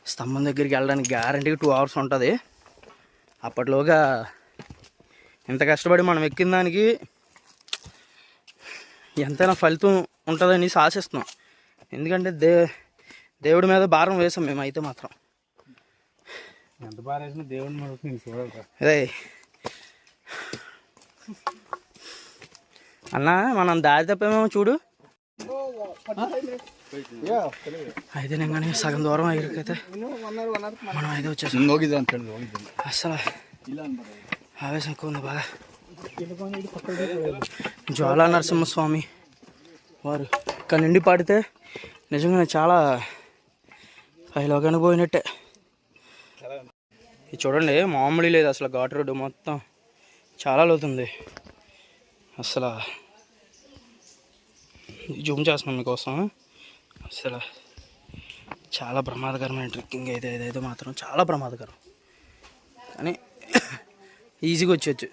స్తంభం దగ్గరికి వెళ్ళడానికి గ్యారంటీగా 2 hours ఉంటుంది. అప్పట్లోగా ఇంత కష్టపడి మనం ఎక్కిన దానికి ఎంతైనా ఫలితం ఉంటుందని ఆశిస్తున్నాం. ఎందుకంటే దేవుడి మీద భారం వేసాం మేమైతే మాత్రం. ఎంత భారం వేసినా దేవుడి మీద చూడాలి. అదే అన్నా, మనం దారి తప్పేమేమో చూడు. అయితే నేను కానీ సగం దూరం ఎగిరికైతే మనం అయితే వచ్చేసాం. అసలు ఆవేశం ఎక్కువ ఉంది బాగా. జ్వాలా నరసింహస్వామి వారు ఇక్కడ నుండి పాడితే నిజంగా చాలా పైలోగానే పోయినట్టే. ఇది చూడండి, మామూలు లేదు అసలు. ఘాట్ రోడ్డు మొత్తం చాలా లోతుంది. అసలు జూమ్ చేస్తున్నాం మీకోసం. అసలు చాలా ప్రమాదకరమైన ట్రెక్కింగ్ అయితే ఇదైతే మాత్రం చాలా ప్రమాదకరం. కానీ ఈజీగా వచ్చేయచ్చు.